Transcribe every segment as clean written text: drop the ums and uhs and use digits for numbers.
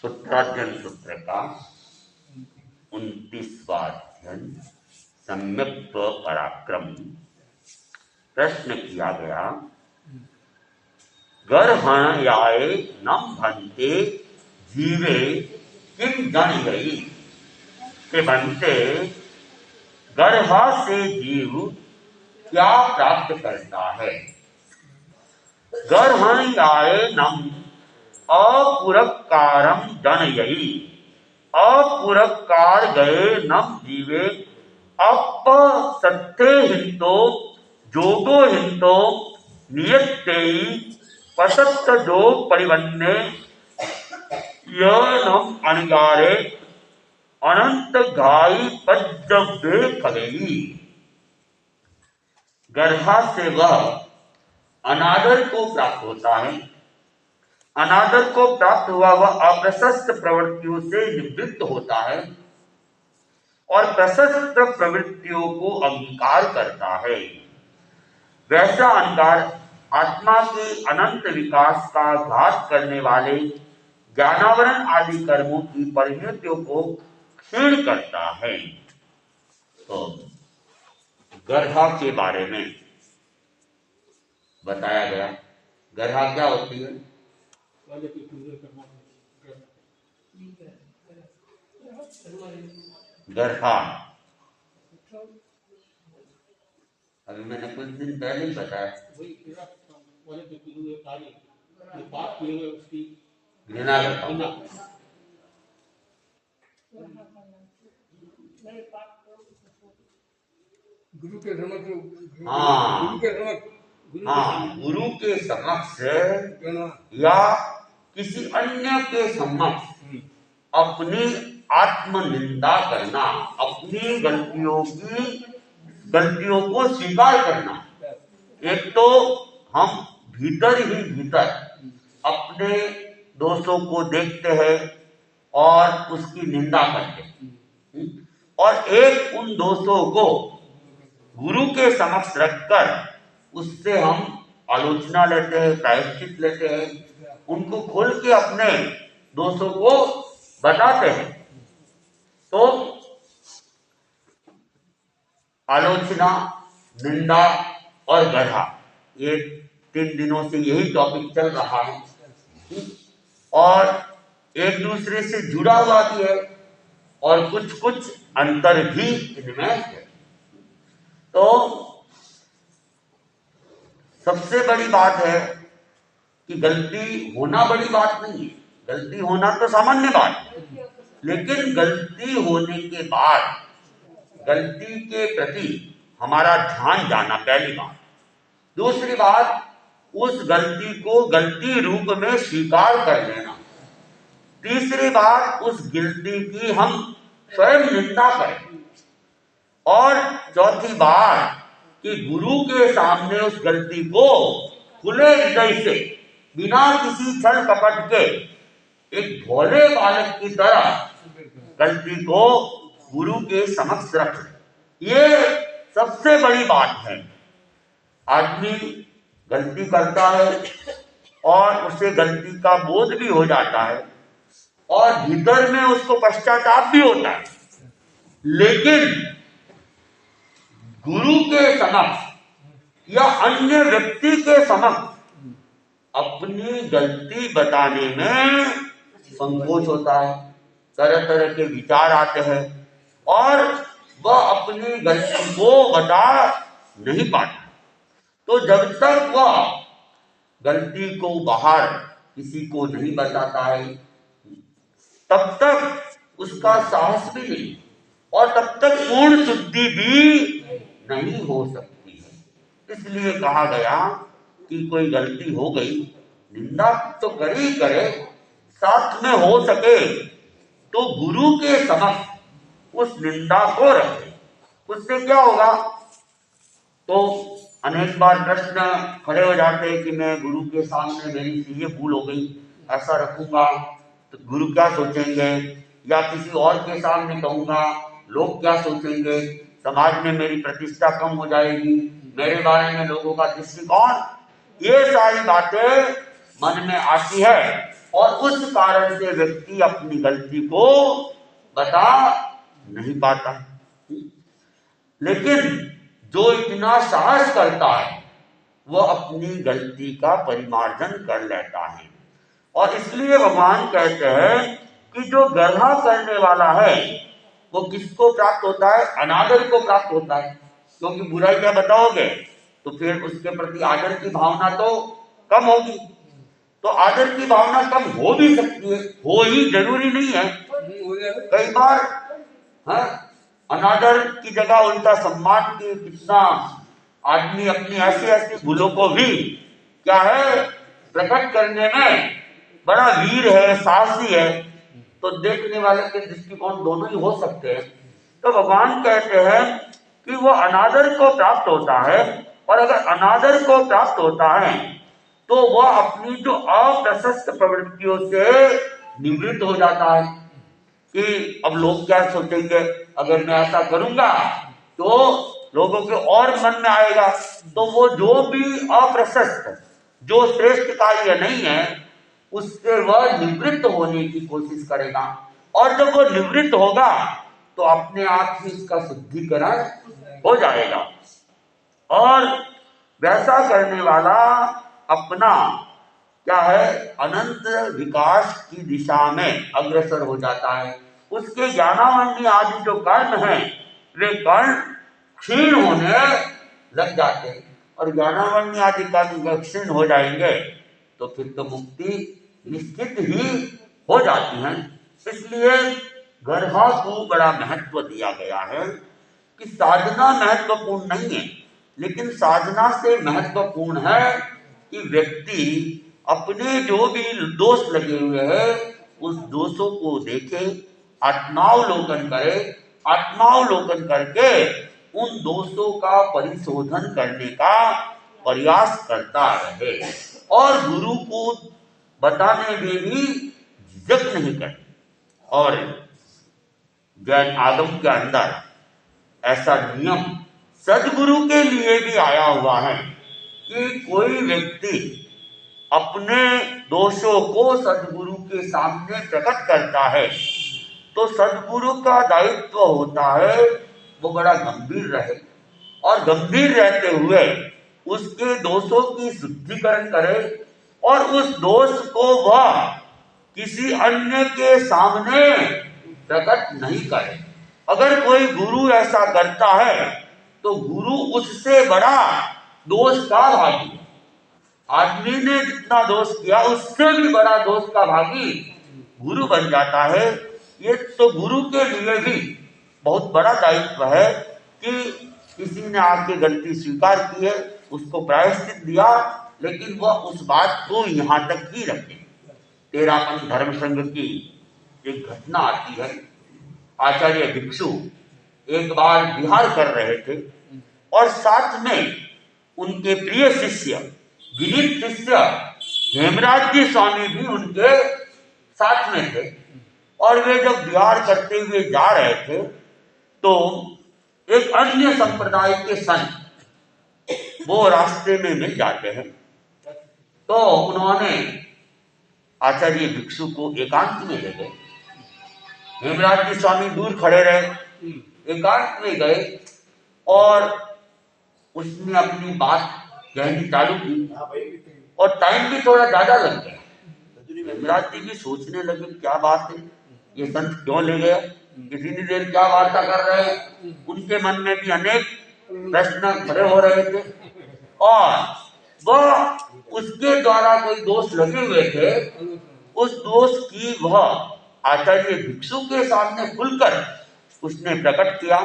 सूत्राध्ययन सूत्र का 29वां अध्ययन सम्यक्त्व पराक्रम। प्रश्न किया गया, गर्हण्याय न भन्ते जीवे किम जनिगई के बनते गर्भ से जीव क्या प्राप्त करता है। गर्हण्याय नम अपुरक्कारम जनयई अपुरक्कार गए नम जीवे अपसत्ते हिंतो जोगो हिंतो नियत्तेई पसत्त जोग परिवन्ने यनम अनिगारे अनंत घाई पज्जव्य खगई। गर्भा से वह अनादर को प्राप्त होता है। अनादर को प्राप्त हुआ वह अप्रशस्त प्रवृत्तियों से निवृत्त होता है और प्रशस्त प्रवृत्तियों को अंगीकार करता है। वैसा अंकार आत्मा के अनंत विकास का घात करने वाले ज्ञानावरण आदि कर्मों की परिणतियों को क्षीण करता है। तो गर्भा के बारे में बताया गया। गर्भा क्या होती है? गर्भा अभी मैंने कुछ दिन पहले ही बताया, घृणा करता। गुरु के समक्ष, गुरु के समक्ष या किसी अन्य के समक्ष अपनी आत्मनिंदा करना, अपनी गलतियों को स्वीकार करना। एक तो हम भीतर ही भीतर अपने दोषों को देखते हैं और उसकी निंदा करते हैं, और एक उन दोषों को गुरु के समक्ष रखकर उससे हम आलोचना लेते हैं, प्रायश्चित लेते हैं, उनको खोल के अपने दोषों को बताते हैं। तो आलोचना, निंदा और गर्हा, ये 3 दिनों से यही टॉपिक चल रहा है और एक दूसरे से जुड़ा हुआ भी है और कुछ कुछ अंतर भी इनमें है। तो सबसे बड़ी बात है कि गलती होना बड़ी बात नहीं है। गलती होना तो सामान्य बात है, लेकिन गलती होने के बाद गलती के प्रति हमारा ध्यान जाना पहली बात। दूसरी बात, उस गलती को गलती रूप में स्वीकार कर लेना। तीसरी बात, उस गलती की हम स्वयं निंदा करें। और चौथी बात कि गुरु के सामने उस गलती को खुले हृदय से, बिना किसी छल कपट के, एक भोले बालक की तरह गलती को गुरु के समक्ष रख। ये सबसे बड़ी बात है। आदमी गलती करता है और उसे गलती का बोध भी हो जाता है और भीतर में उसको पश्चाताप भी होता है, लेकिन गुरु के समक्ष या अन्य व्यक्ति के समक्ष अपनी गलती बताने में संकोच होता है, तरह तरह के विचार आते हैं और वह अपनी गलती को बता नहीं पाता। तो जब तक वह गलती को बाहर किसी को नहीं बताता है, तब तक उसका साहस भी नहीं और तब तक पूर्ण शुद्धि भी नहीं हो सकती है। इसलिए कहा गया कि कोई गलती हो गई, निंदा तो करे करे, साथ में हो सके तो गुरु के समक्ष उस निंदा को रखे। उससे क्या होगा? तो अनेक बार प्रश्न खड़े हो जाते हैं कि मैं गुरु के सामने मेरी से ये भूल हो गई, ऐसा रखूंगा तो गुरु क्या सोचेंगे, या किसी और के सामने कहूंगा लोग क्या सोचेंगे, समाज में मेरी प्रतिष्ठा कम हो जाएगी, मेरे बारे में लोगों का दृष्टिकोण, ये सारी बातें मन में आती है और उस कारण से व्यक्ति अपनी गलती को बता नहीं पाता। लेकिन जो इतना साहस करता है वो अपनी गलती का परिमार्जन कर लेता है। और इसलिए भगवान कहते हैं कि जो गर्हा करने वाला है वो किसको प्राप्त होता है? अनादर को प्राप्त होता है। क्योंकि बुराई क्या बताओगे तो फिर उसके प्रति आदर की भावना तो कम होगी। तो आदर की भावना कम हो भी सकती है, हो ही जरूरी नहीं है। कई बार अनादर की जगह उल्टा सम्मान की कितना आदमी अपनी ऐसी ऐसी भूलों को भी क्या है प्रकट करने में बड़ा वीर है, साहसी है। तो देखने वाले के दृष्टिकोण दोनों ही हो सकते हैं। तो भगवान कहते हैं कि वो अनादर को प्राप्त होता है, और अगर अनादर को प्राप्त होता है तो वह अपनी जो अप्रशस्त प्रवृत्तियों से निवृत्त हो जाता है कि अब लोग क्या सोचेंगे, अगर मैं ऐसा करूंगा तो लोगों के और मन में आएगा। तो वो जो भी अप्रशस्त, जो श्रेष्ठ कार्य नहीं है, उससे वह निवृत्त होने की कोशिश करेगा। और जब वो निवृत्त होगा तो अपने आप ही इसका शुद्धिकरण हो जाएगा। और वैसा करने वाला अपना क्या है अनंत विकास की दिशा में अग्रसर हो जाता है। उसके ज्ञानावंडी आदि जो कर्म है वे कर्म क्षीण होने लग जाते हैं। और ज्ञानावंडी आदि कर्म क्षीण हो जाएंगे तो फिर तो मुक्ति निश्चित ही हो जाती है। इसलिए गर्हा को बड़ा महत्व दिया गया है कि साधना महत्वपूर्ण नहीं है, लेकिन साधना से महत्वपूर्ण है कि व्यक्ति अपने जो भी दोष लगे हुए हैं उस दोषों को देखे, आत्मावलोकन करे, आत्मावलोकन करके उन दोषों का परिशोधन करने का प्रयास करता रहे और गुरु को बताने में भी झिझक नहीं करे। और जैन आगम के अंदर ऐसा नियम सदगुरु के लिए भी आया हुआ है कि कोई व्यक्ति अपने दोषों को सदगुरु के सामने प्रकट करता है तो सदगुरु का दायित्व होता है वो बड़ा गंभीर रहे, और गंभीर रहते हुए उसके दोषों की शुद्धिकरण करे और उस दोष को वह किसी अन्य के सामने प्रकट नहीं करे। अगर कोई गुरु ऐसा करता है तो गुरु उससे बड़ा दोष का भागी, आदमी ने जितना दोष किया उससे भी बड़ा दोष का भागी गुरु बन जाता है। ये तो गुरु के लिए भी बहुत बड़ा दायित्व है कि किसी ने आपकी गलती स्वीकार की है, उसको प्रायश्चित दिया, लेकिन वह उस बात को यहाँ तक ही रखे। तेरापन धर्म संघ की एक घटना आती है। आचार्य भिक्षु एक बार विहार कर रहे थे और साथ में उनके प्रिय शिष्य विनीत शिष्य हेमराज जी स्वामी भी उनके साथ में थे। और वे जब विहार करते हुए जा रहे थे तो एक अन्य संप्रदाय के संत वो रास्ते में मिल जाते हैं। तो उन्होंने आचार्य भिक्षु को एकांत में ले गए। हेमराज जी स्वामी दूर खड़े रहे, एकांत में गए और उसने अपनी बात कहनी चालू की और टाइम भी थोड़ा ज्यादा लग गया। हेमराज जी भी सोचने लगे क्या बात है, ये संत क्यों ले गया, इतनी देर क्या वार्ता कर रहे हैं। उनके मन में भी अनेक प्रश्न खड़े हो रहे थे और वह उसके द्वारा कोई दोष लगे हुए थे, उस दोष की वह आचार्य भिक्षु के सामने खुलकर उसने प्रकट किया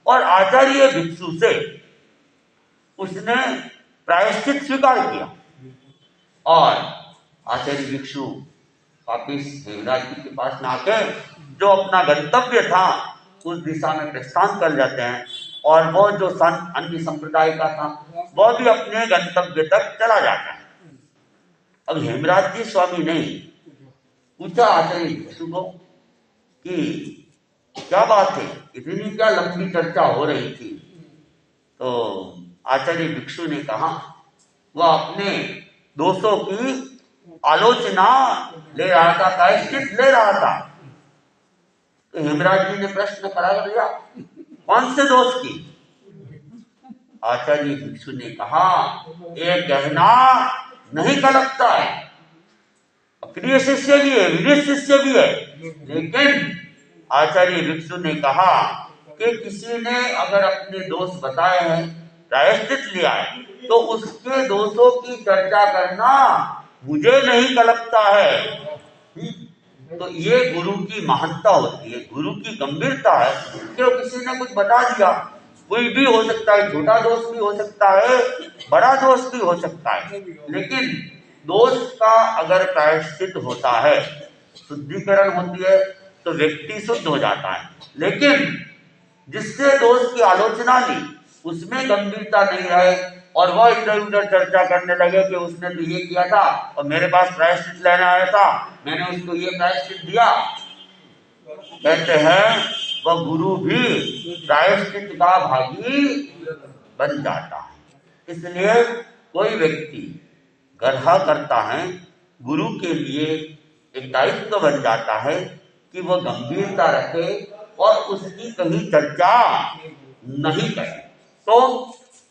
और आचार्य भिक्षु से उसने प्रायश्चित स्वीकार किया। और आचार्य भिक्षु वापिस हेमराज जी के पास में आके जो अपना गंतव्य था उस दिशा में प्रस्थान कर जाते हैं और वो जो संत अन्य संप्रदाय का था वह भी अपने गंतव्य तक चला जाता है। अब हेमराज जी स्वामी ने पूछा आचार्य भिक्षु को कि क्या बात है, इतनी क्या लंबी चर्चा हो रही थी। तो आचार्य भिक्षु ने कहा वह अपने दोषों की आलोचना ले रहा था, प्रायश्चित ले रहा था। तो हेमराज जी ने प्रश्न खड़ा कर दिया, कौन से दोष की? आचार्य भिक्षु ने कहा, ये कहना नहीं कलपता है, प्रिय शिष्य भी है, विदेश शिष्य भी है, लेकिन आचार्य भिक्षु ने कहा कि किसी ने अगर अपने दोष बताए हैं, प्रायश्चित लिया है, तो उसके दोषों की चर्चा करना मुझे नहीं कलपता है। तो ये गुरु की महानता होती है, गुरु की गंभीरता है कि किसी ने कुछ बता दिया, कोई भी हो सकता है, छोटा दोष भी हो सकता है, बड़ा दोष भी हो सकता है, लेकिन दोष का अगर प्रायश्चित होता है, शुद्धिकरण होती है, तो व्यक्ति शुद्ध हो जाता है। लेकिन जिससे दोष की आलोचना ली, उसमें गंभीरता नहीं रहे और वह इधर उधर चर्चा करने लगे कि उसने तो ये किया था और मेरे पास प्रायश्चित लेने आया था, मैंने उसको ये प्रायश्चित दिया, कहते हैं वह गुरु भी प्रायश्चित का भागी बन जाता है। इसलिए कोई व्यक्ति गर्हा करता है, गुरु के लिए एक दायित्व बन जाता है कि वह गंभीरता रखे और उसकी कहीं चर्चा नहीं करे। तो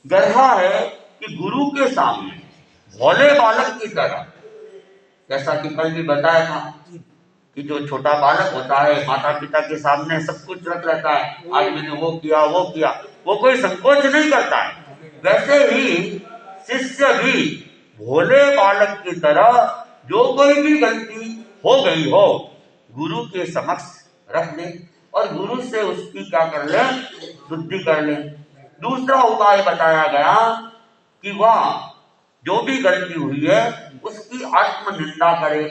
गर्हा है कि गुरु के सामने भोले बालक की तरह, जैसा कि कल भी बताया था कि जो छोटा बालक होता है माता पिता के सामने सब कुछ रख लेता है, आज मैंने वो किया, वो कोई संकोच नहीं करता है। वैसे ही शिष्य भी भोले बालक की तरह जो कोई भी गलती हो गई हो, गुरु के समक्ष रख ले और गुरु से उसकी क्या कर ले, शुद्धि कर ले। दूसरा उपाय बताया गया कि वह जो भी गलती हुई है उसकी आत्मनिंदा करे,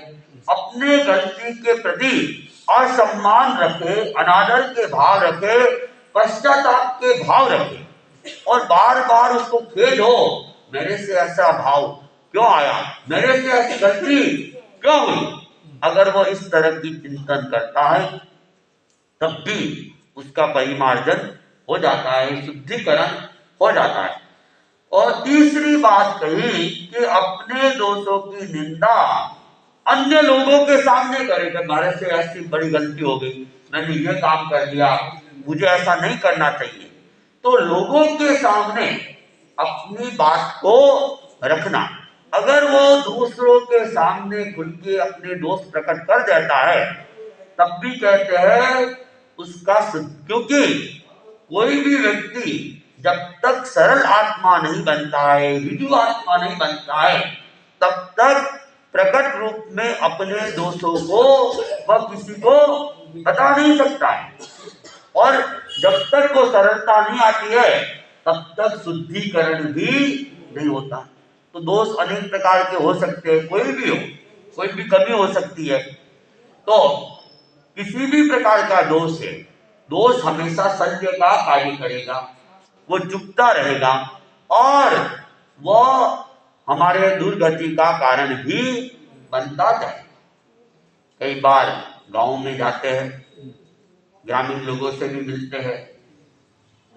अपने गलती के प्रति असम्मान रखे, अनादर के भाव रखे, पश्चाताप के भाव रखे और बार बार उसको खेद हो, मेरे से ऐसा भाव क्यों आया, मेरे से ऐसी गलती क्यों हुई। अगर वो इस तरह की चिंतन करता है तब भी उसका परिमार्जन हो जाता है, शुद्धिकरण हो जाता है। और तीसरी बात कही कि अपने दोषों की निंदा अन्य लोगों के सामने करे कि हमारे से ऐसी बड़ी गलती हो गई, मैंने ये काम कर दिया, मुझे ऐसा नहीं करना चाहिए। तो लोगों के सामने अपनी बात को रखना, अगर वो दूसरों के सामने खुल के अपने दोष प्रकट कर देता है तब भी कहते हैं उसका, क्योंकि कोई भी व्यक्ति जब तक सरल आत्मा नहीं बनता है, ऋजु आत्मा नहीं बनता है, तब तक प्रकट रूप में अपने दोषों को वह किसी को बता नहीं सकता है। और जब तक वो सरलता नहीं आती है तब तक शुद्धिकरण भी नहीं होता। तो दोष अनेक प्रकार के हो सकते हैं, कोई भी हो, कोई भी कमी हो सकती है। तो किसी भी प्रकार का दोष है, दोष हमेशा सत्य का कार्य करेगा, वो चुपता रहेगा और वह हमारे दुर्गति का कारण भी बनता जाए। कई बार गांव में जाते हैं, ग्रामीण लोगों से भी मिलते हैं,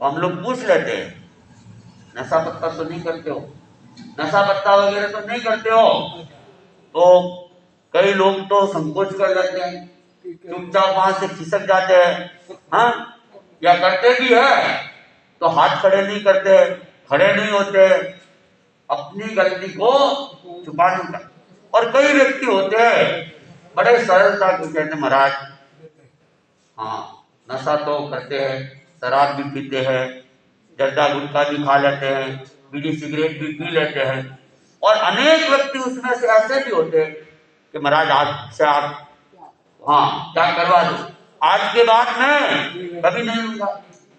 हम लोग पूछ लेते हैं नशा पत्ता तो नहीं करते हो, नशा पत्ता वगैरह तो नहीं करते हो, तो कई लोग तो संकोच कर लेते हैं, चुपचाप वहां से खिसक जाते हैं। हाँ, या करते भी है तो हाथ खड़े नहीं करते, खड़े नहीं होते, अपनी गलती को छुपाने का। और कई व्यक्ति होते हैं बड़े सरलता को कहते महाराज, हाँ नशा तो करते हैं, शराब भी पीते हैं, जर्दा गुटखा भी खा लेते हैं, बीड़ी सिगरेट भी पी लेते हैं। और अनेक व्यक्ति उसमें से ऐसे भी होते हैं कि महाराज आज से आप हाँ क्या करवा दो, आज के बाद मैं कभी नहीं लूंगा।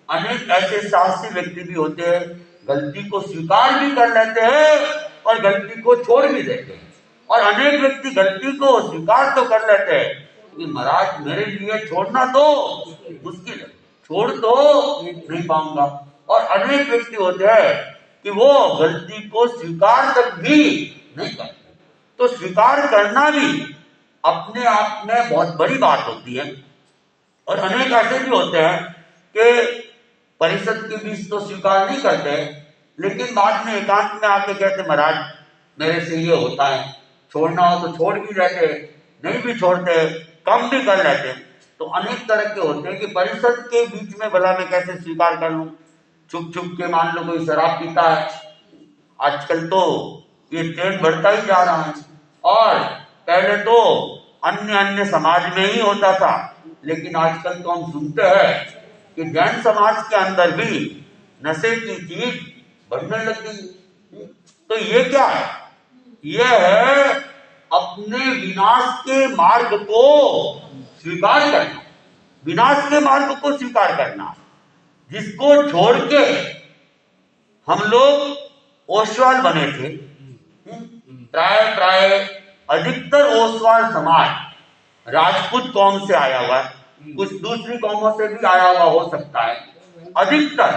अनेक ऐसे साहसी व्यक्ति भी होते हैं, गलती को स्वीकार भी कर लेते हैं और गलती को छोड़ भी देते हैं। और अनेक व्यक्ति गलती को स्वीकार तो कर लेते हैं कि महाराज मेरे लिए छोड़ना तो मुश्किल है, छोड़ तो नहीं पाऊंगा। और अनेक व्यक्ति होते हैं कि वो गलती को स्वीकार तक भी नहीं करते। तो स्वीकार करना भी अपने आप में बहुत बड़ी बात होती है। और अनेक ऐसे भी होते हैं कि परिषद के बीच तो स्वीकार नहीं करते, लेकिन बाद में एकांत में आके कहते महाराज मेरे से ये होता है, छोड़ना हो तो छोड़ भी लेते, नहीं भी छोड़ते, कम भी कर लेते। तो अनेक तरह के होते हैं कि परिषद के बीच में भला मैं कैसे स्वीकार कर लूं। छुप छुप के मान लो कोई शराब पीता है, आजकल तो ये ट्रेंड बढ़ता ही जा रहा है। और पहले तो अन्य अन्य समाज में ही होता था, लेकिन आजकल तो हम सुनते हैं कि जैन समाज के अंदर भी नशे की चीज बढ़ने लग गई। तो ये क्या है? ये है अपने विनाश के मार्ग को स्वीकार करना, विनाश के मार्ग को स्वीकार करना, जिसको छोड़ के हम लोग ओसवाल बने थे। प्राय अधिकतर ओसवाल समाज राजपूत कौम से आया हुआ है, कुछ दूसरी कौमों से भी आया हुआ हो सकता है, अधिकतर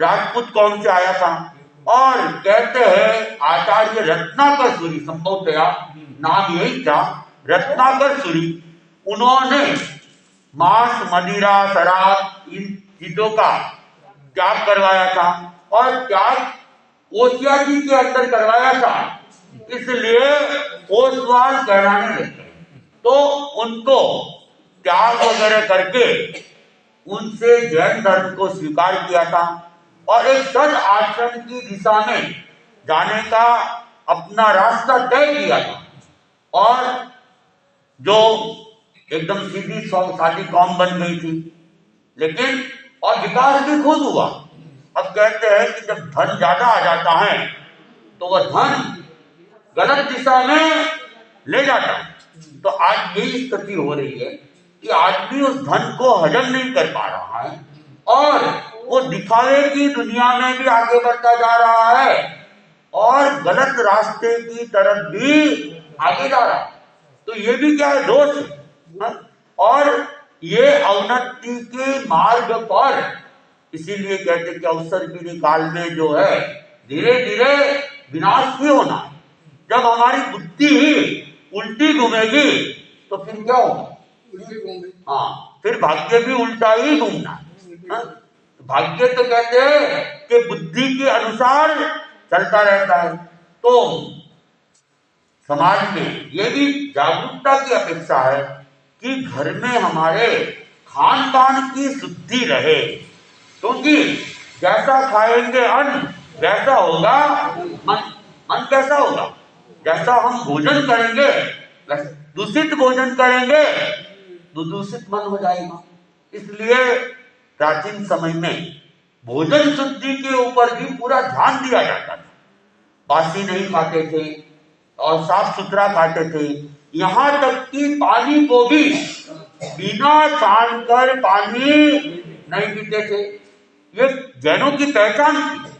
राजपूत कौम से आया था। और कहते हैं आचार्य रत्नाकर सूरी, संभवतया नाम यही था, रत्नाकर सूरी, उन्होंने मांस, मदिरा, शराब इन चीजों का त्याग करवाया था। और त्याग ओसिया जी के अंदर करवाया था, इसलिए ओसवाल कहलाने लगे। तो उनको त्याग वगैरह करके उनसे जैन धर्म को स्वीकार किया था और एक सद आचरण की दिशा में जाने का अपना रास्ता तय किया था। और जो एकदम सीधी सादी कौम बन गई थी, लेकिन और विकास भी खूब हुआ। अब कहते हैं कि जब धन ज्यादा आ जाता है तो वह धन गलत दिशा में ले जाता है। तो आज यही स्थिति हो रही है कि आदमी उस धन को हजम नहीं कर पा रहा है और वो दिखावे की दुनिया में भी आगे बढ़ता जा रहा है और गलत रास्ते की तरफ भी आगे जा रहा है। तो ये भी क्या है? दोष है। और ये अवनति के मार्ग पर, इसीलिए कहते कि अवसर की काल में जो है धीरे धीरे विनाश ही होना है। जब हमारी बुद्धि ही उल्टी घूमेगी तो फिर क्या होगा? हाँ, फिर भाग्य भी उल्टा ही घूमना है। भाग्य तो कहते हैं कि बुद्धि के अनुसार चलता रहता है। तो समाज में ये भी जागरूकता की अपेक्षा है कि घर में हमारे खान पान की शुद्धि रहे, क्योंकि जैसा खाएंगे अन्न वैसा होगा मन। मन कैसा होगा? जैसा हम भोजन करेंगे, दूषित भोजन करेंगे तो दूषित मन हो जाएगा। इसलिए प्राचीन समय में भोजन शुद्धि के ऊपर भी पूरा ध्यान दिया जाता था। बासी नहीं खाते थे और साफ सुथरा खाते थे। यहाँ तक कि पानी को भी बिना छान कर पानी नहीं पीते थे। ये जैनों की पहचान थी।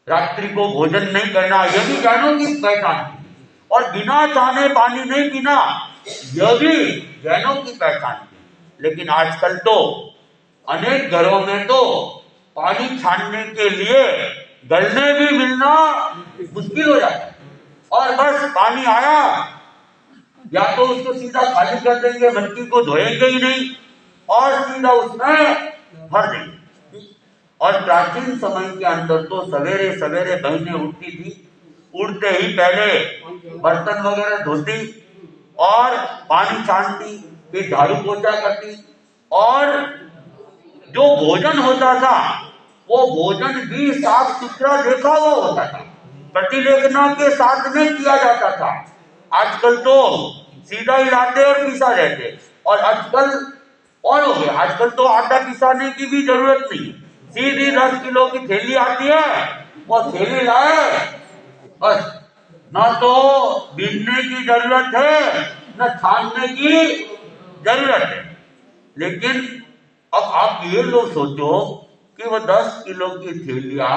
रात्रि को भोजन नहीं करना, यह भी जैनों की पहचान थी। और बिना छाने पानी नहीं पीना, यह भी जैनों की पहचान थी। लेकिन आजकल तो अनेक घरों में तो पानी छानने के लिए गलने भी मिलना मुश्किल हो जाता है। और बस पानी आया, या तो उसको सीधा खाली कर देंगे, मटकी को धोएंगे ही नहीं और सीधा उसमें भर देंगे। और प्राचीन समय के अंदर तो सवेरे सवेरे बहनें उठती थी, उठते ही पहले बर्तन वगैरह धोती और पानी छानती, फिर झाड़ू पोछा करती। और जो भोजन होता था वो भोजन भी साफ सुथरा देखा हुआ होता था, प्रतिलेखना के साथ में किया जाता था। आजकल तो सीधा ही लाते और पिसा देते। और आजकल और हो गया, आजकल तो आटा पिसाने की भी जरूरत नहीं, सीधी 10 किलो की थैली आती है, वो थैली लाए बस। ना तो बीनने की जरूरत है न छानने की जरूरत है। लेकिन अब आप ये लोग सोचो कि वो 10 किलो की थैलियां,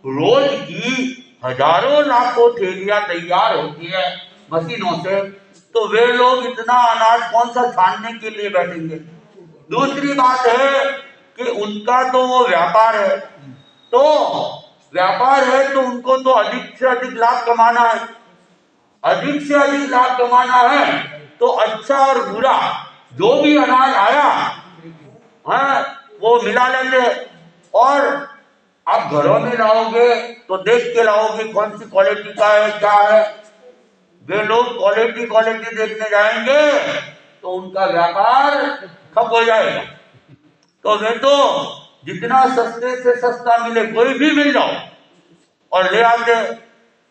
रोज की हजारों लाखों थैलियां तैयार होती है मशीनों से, तो वे लोग इतना अनाज कौन सा छानने के लिए बैठेंगे? दूसरी बात है कि उनका तो वो व्यापार है, तो व्यापार है तो उनको तो अधिक से अधिक लाभ कमाना है। अधिक से अधिक लाभ कमाना है तो अच्छा और बुरा जो भी अनाज आया है वो मिला लेंगे। और आप घरों में लाओगे तो देख के लाओगे कौन सी क्वालिटी का है, क्या है। वे लोग क्वालिटी क्वालिटी देखने जाएंगे तो उनका व्यापार ठप हो जाएगा। तो वे तो जितना सस्ते से सस्ता मिले कोई भी मिल जाओ और ले आते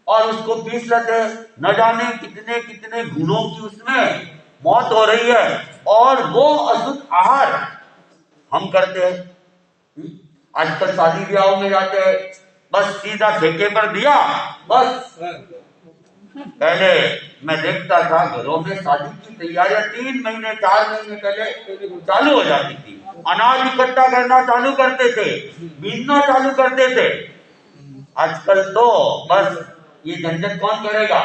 और उसको पीस लेते। न जाने कितने कितने गुणों की उसमें मौत हो रही है और वो अशुद्ध आहार हम करते हैं। आजकल शादी ब्याह में जाते हैं, बस सीधा ठेके पर दिया बस। पहले मैं देखता था घरों में शादी की तैयारियां 3 महीने 4 महीने पहले चालू हो जाती थी। अनाज इकट्ठा करना चालू करते थे, बीनना चालू करते थे। आजकल तो बस ये झंझट कौन करेगा?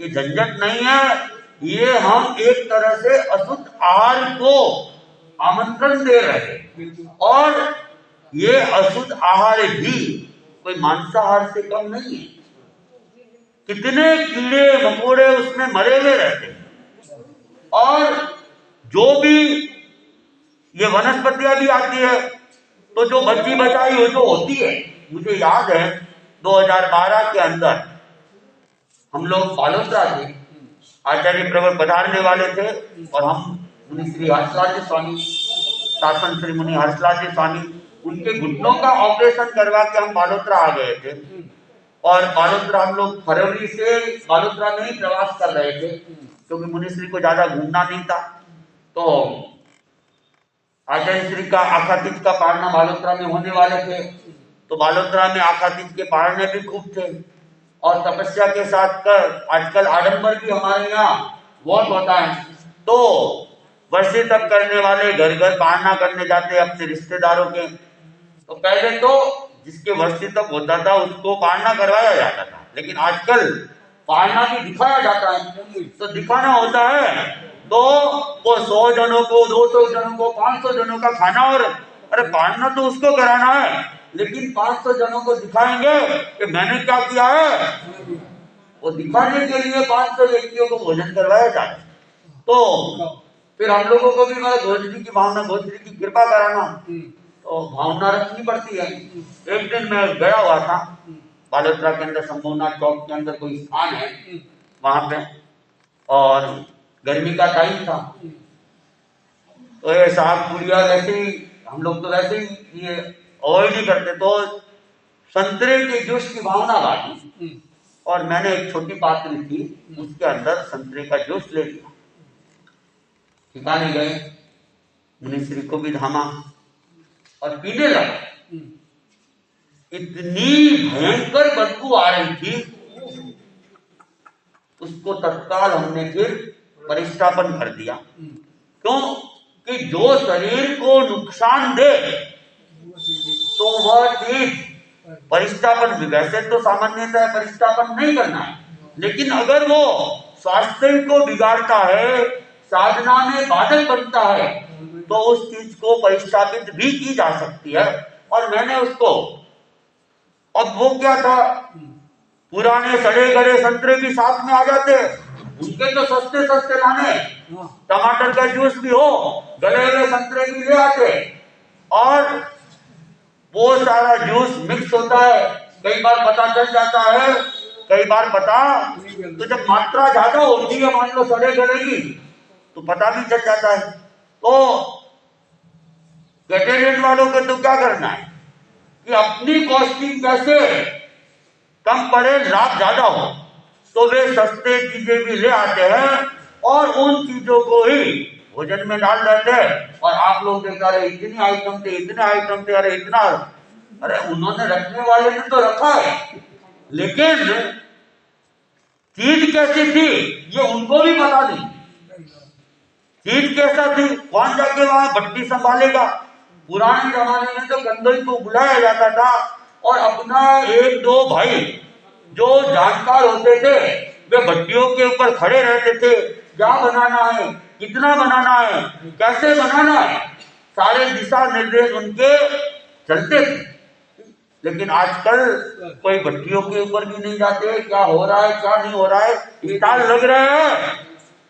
ये झंझट नहीं है, ये हम एक तरह से अशुद्ध आहार को आमंत्रण दे रहे हैं। और ये अशुद्ध आहार भी कोई मांसाहार से कम नहीं है। कितने कीड़े मकोड़े उसमें मरे हुए रहते हैं। और जो भी ये वनस्पतियां भी आती है तो जो बची बचाई हो जो होती है, मुझे याद है 2012 के अंदर हम लोग बालोतरा थे, आचार्य प्रवर पधारने वाले थे और हम मुनि श्री हर्षराज स्वामी, शासन श्री मुनि हर्षराज स्वामी, उनके घुटनों का ऑपरेशन करवा के हम बालोतरा आ गए थे। और बालोतरा हम लोग फरवरी से बालोतरा में ही प्रवास कर रहे थे क्योंकि मुनि श्री को ज्यादा घूमना नहीं था। तो आचार्य श्री का आखातीज का पारना बालोतरा में होने वाले थे, तो बालोतरा में आखातीज के पारने भी खूब थे और तपस्या के साथ कर आजकल आडंबर भी हमारे यहाँ बहुत होता है। तो वर्षे तक करने वाले घर घर पारना करने जाते अपने रिश्तेदारों के। तो पहले तो जिसके वर्षे तक होता था उसको पारना करवाया जाता था, लेकिन आजकल पारना भी दिखाया जाता है। तो दिखाना होता है तो वो 100 जनों को, 200 जनों को, 500 जनों का खाना, और अरे पारना तो उसको कराना है, लेकिन 500 जनों को दिखाएंगे कि मैंने क्या किया है। वो दिखाने के लिए 500 व्यक्तियों को भोजन करवाया जाए। तो फिर हम लोगों को भी घोषरी की भावना, घोषरी की कृपा कराना तो भावना रखनी पड़ती है। एक दिन मैं गया हुआ था बालोतरा के अंदर, संभवनाथ चौक के अंदर कोई स्थान है वहां पे, और गर्मी का टाइम था। तो ये साग पुड़िया वैसे ही हम लोग तो वैसे ही ये अवॉइड ही करते, तो संतरे के जूस की भावना बाकी और मैंने एक छोटी पात्री थी उसके अंदर संतरे का जूस ले लिया। ठिकाने गए, मुनि श्री को भी धामा और पीने लगा। इतनी भयंकर बदबू आ रही थी, उसको तत्काल हमने फिर परिष्टापन कर दिया। क्यों कि जो शरीर को नुकसान दे तो वह चीज परिष्टापन, वैसे तो सामान्यतः परिष्टापन नहीं करना है, लेकिन अगर वो स्वास्थ्य को बिगाड़ता है, साधना में बाधक बनता है, तो उस चीज को परिष्टापित भी की जा सकती है। और मैंने उसको, अब वो क्या था, पुराने सड़े गड़े संतरे भी साथ में आ जाते, उनके तो सस्ते सस्ते लाने, टमाटर का जूस भी हो, गले हुए संतरे भी ले आते, और वो सारा जूस मिक्स होता है। कई बार पता चल जाता है, कई बार पता, तो जब मात्रा ज्यादा होती है मान लो सड़े गले की, तो पता भी चल जाता है। तो वेटेरियन वालों को तो क्या करना है कि अपनी कॉस्टिंग कैसे कम पड़े, लाभ ज्यादा हो, तो वे सस्ते चीजें भी ले आते हैं और उन चीजों को ही भोजन में डाल देते हैं। और आप लोग देखा रहे इतने आइटम थे, इतने आइटम थे, अरे इतना, अरे उन्होंने रखने वाले ने तो रखा है, लेकिन चीज कैसी थी ये उनको भी पता नहीं। चीज कैसा थी, कौन जाके वहां भट्टी संभालेगा। पुराने जमाने में तो कंदोई को बुलाया जाता था और अपना 1-2 भाई जो जानकार होते थे वे भट्टियों के ऊपर खड़े रहते थे, क्या बनाना है, कितना बनाना है, कैसे बनाना है, सारे दिशा निर्देश उनके चलते थे। लेकिन आजकल कोई भट्टियों के ऊपर भी नहीं जाते, क्या हो रहा है क्या नहीं हो रहा है, स्टाल लग रहे हैं,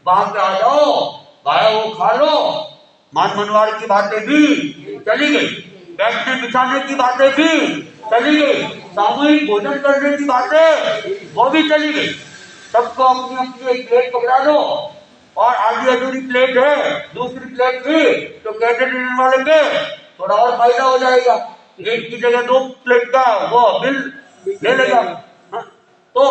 वहां पे आ जाओ, भाई वो खा लो। मान मनवार की बातें भी चली गई, बैठने बिछाने की बातें भी चली गई, सामूहिक भोजन करने की बातें वो भी चली गई। सबको अपनी अपनी एक प्लेट पकड़ा दो और आधी अधूरी प्लेट है, दूसरी प्लेट थी, तो कहते डिनर वाले के थोड़ा और फायदा हो जाएगा, एक की जगह 2 प्लेट का वो बिल ले लेगा। हाँ? तो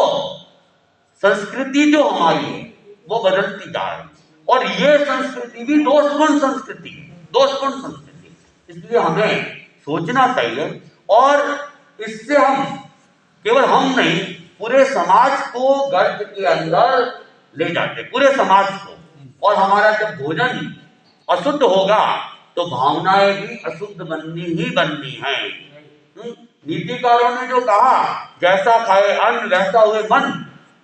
संस्कृति जो हमारी है वो बदलती जा रही है, और ये संस्कृति भी दोषपूर्ण संस्कृति है, दोषपूर्ण संस्कृति। इसलिए हमें सोचना चाहिए, और इससे हम केवल हम नहीं पूरे समाज को गर्त के अंदर ले जाते, पूरे समाज को। और हमारा जब भोजन अशुद्ध होगा तो भावनाएं भी अशुद्ध बननी ही बननी है। नीतिकारों ने जो कहा जैसा खाए अन्न वैसा हुए मन,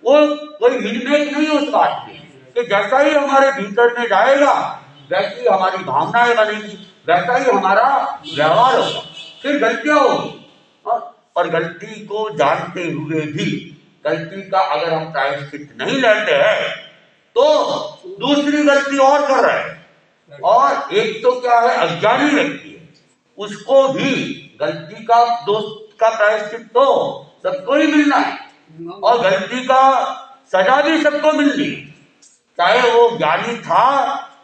वो कोई मिनमेक नहीं उस बात में कि जैसा ही हमारे भीतर में जाएगा वैसी हमारी भावनाएं बनेगी, वैसा ही हमारा व्यवहार होगा, फिर गलतियां होगी। और गलती को जानते हुए भी गलती का अगर हम प्रायश्चित नहीं लेते हैं तो दूसरी गलती और कर रहे हैं। और एक तो क्या है, अज्ञानी व्यक्ति है, उसको भी गलती का दोष का प्रायश्चित तो सबको ही मिलना है, और गलती का सजा भी सबको मिलनी है, चाहे वो ज्ञानी था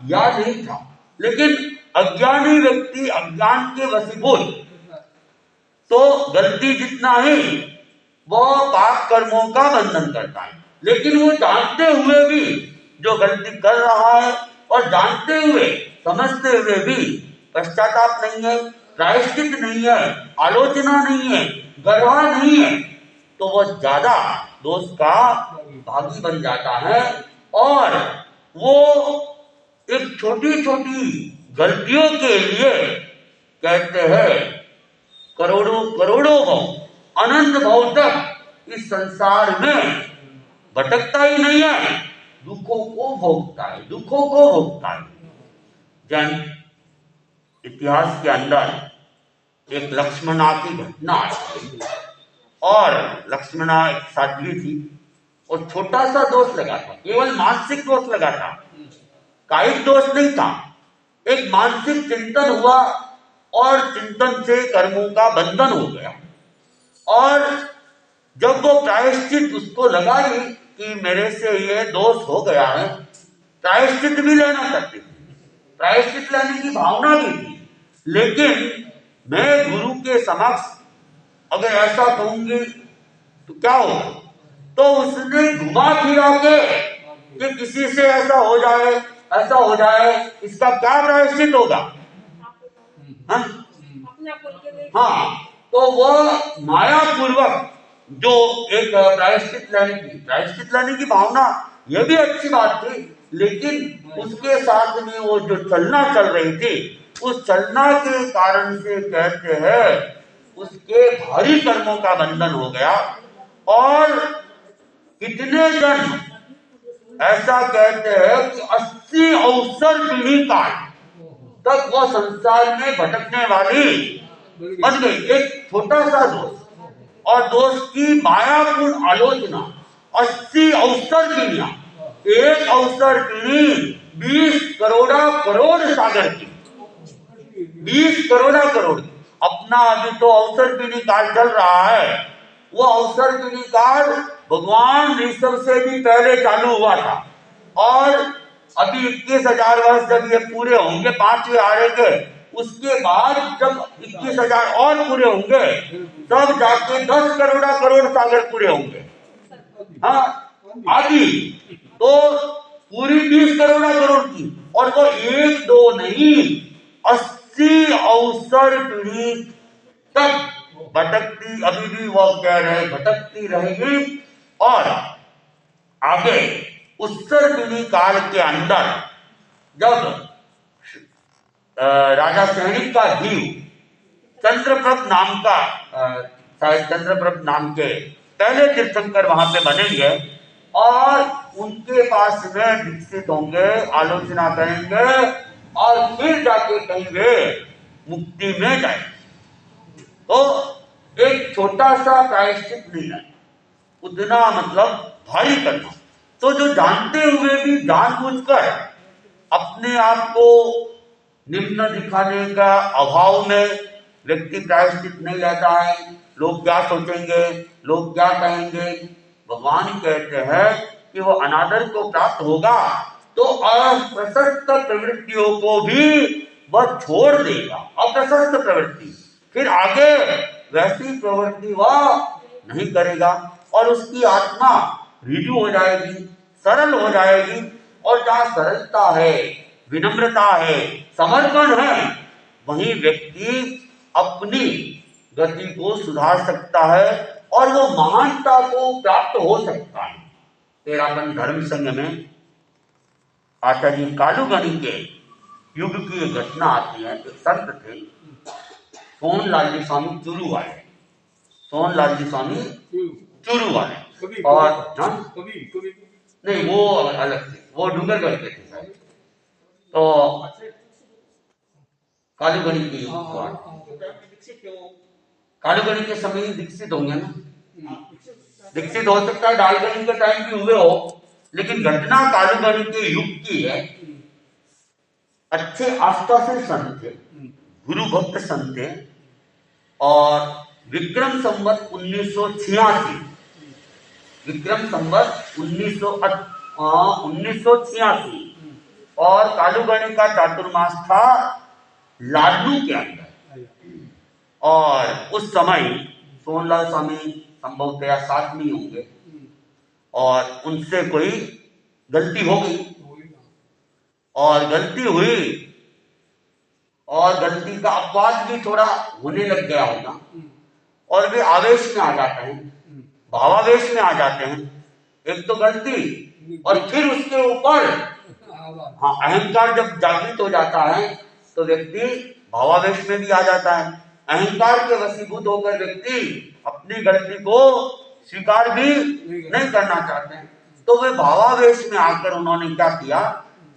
या नहीं था। लेकिन अज्ञानी व्यक्ति अज्ञान के वशीभूत तो गलती जितना ही वो पाप कर्मों का बंधन करता है, लेकिन वो जानते हुए भी जो गलती कर रहा है और जानते हुए समझते हुए भी पश्चाताप नहीं है, प्रायश्चित नहीं है, आलोचना नहीं है, गर्व नहीं है, तो वो ज्यादा दोष का भागी बन जाता है। और वो एक छोटी छोटी गलतियों के लिए कहते हैं करोड़ों करोड़ों भाव अनंत भाव तक इस संसार में भटकता ही नहीं है, दुखों को भोगता है, दुखों को भोगता है। जन इतिहास के अंदर एक लक्ष्मणा की घटना है, और लक्ष्मणा एक साध्वी थी, और छोटा सा दोष लगा था, केवल मानसिक दोष लगा था, कायिक दोष नहीं था। एक मानसिक चिंतन हुआ और चिंतन से कर्मों का बंधन हो गया, और जब वो प्रायश्चित उसको लगा ही कि मेरे से ये दोष हो गया है, प्रायश्चित भी लेना चाहती थी, प्रायश्चित लेने की भावना भी थी, लेकिन मैं गुरु के समक्ष अगर ऐसा कहूंगी तो क्या होगा, तो उसने घुमा फिरा के कि किसी से ऐसा हो जाए, ऐसा हो जाए, इसका क्या प्रायश्चित होगा। हाँ, तो वो माया पूर्वक जो एक प्रायश्चित लेने की भावना, यह भी अच्छी बात थी, लेकिन उसके साथ में वो जो चलना चल रही थी, उस चलना के कारण से कहते हैं उसके भारी कर्मों का बंधन हो गया। और कितने जन ऐसा कहते हैं कि 80 अवसर पीढ़ी काल तक वो संसार में भटकने वाली बन गई। एक छोटा सा दोष और दोष की मायापूर्ण आलोचना, 80 अवसर पीढ़ियां, एक अवसर पीढ़ी 20 करोड़ सागर की, 20 करोड़। अपना अभी तो अवसर पीढ़ी काल चल रहा है, वो अवसर पीढ़ी काल भगवान ऋषभ से भी पहले चालू हुआ था, और अभी 21,000 वर्ष जब ये पूरे होंगे, 5वें आरे के, उसके बाद जब 21,000 और पूरे होंगे तब जाके 10 करोड़ सागर पूरे होंगे। हाँ, आदि तो पूरी 20 करोड़ की, और वो 1-2 नहीं, 80 अवसर पीढ़ी तक भटकती, अभी भी वो कह रहे भटकती रहेगी। और आगे उत्तर पीढ़ी काल के अंदर जब राजा सैनिक का जीव चंद्रप्रभ नाम का, शायद चंद्रप्रभ नाम के पहले तीर्थंकर वहां पे बनेंगे, और उनके पास में विकसित होंगे, आलोचना करेंगे, और फिर जाके कहेंगे मुक्ति में जाएंगे। तो एक छोटा सा प्रायश्चित नहीं है, उतना मतलब भारी करना। तो जो जानते हुए भी जानबूझकर अपने आप को निम्न दिखाने का अभाव में व्यक्ति प्रायश्चित नहीं लेता है, लोग क्या सोचेंगे, लोग क्या कहेंगे, भगवान कहते हैं कि वो अनादर को प्राप्त होगा तो अप्रशस्त प्रवृत्तियों को भी वह छोड़ देगा। अप्रशस्त प्रवृत्ति, फिर आगे वैसी प्रवृत्ति वह नहीं करेगा और उसकी आत्मा ऋजु हो जाएगी, सरल हो जाएगी। और जहाँ सरलता है, विनम्रता है, समर्पण है, वहीं व्यक्ति अपनी गति को सुधार सकता है और वो महानता को प्राप्त हो सकता है। तेरापन धर्म संघ में आचार्य कालूगणी के युग की एक घटना आती है। एक संत थे, सोनलाल जी स्वामी चूरू वाले, सोनलाल जी स्वामी चूरू वाले। और नहीं, वो अलग थे, वो डूंगरगढ़ के थे शायद। तो कालूगणी की कालूगणी के समय दीक्षित होंगे ना, दीक्षित हो सकता है डालगणी के टाइम भी हुए हो, लेकिन घटना कालूगणी के युग की है। अच्छे आस्था से संत थे, गुरु भक्त संत थे। और विक्रम संवत 1986, विक्रम संवत 1986 और कालूगणी का चातुर्मास था लाडू के अंदर। और उस समय सोनलाल स्वामी संभवतया साथ नहीं होंगे और उनसे कोई गलती हो गई और गलती हुई और गलती का अपवाद भी थोड़ा होने लग गया होगा और वे आवेश में आ जाते हैं, भावावेश में आ जाते हैं। एक तो गलती और फिर उसके ऊपर अहंकार जब जागृत हो जाता है तो व्यक्ति भावावेश में भी आ जाता है। अहंकार के वशीभूत होकर व्यक्ति अपनी गलती को स्वीकार भी नहीं करना चाहते हैं। तो वे भावावेश में आकर उन्होंने क्या किया,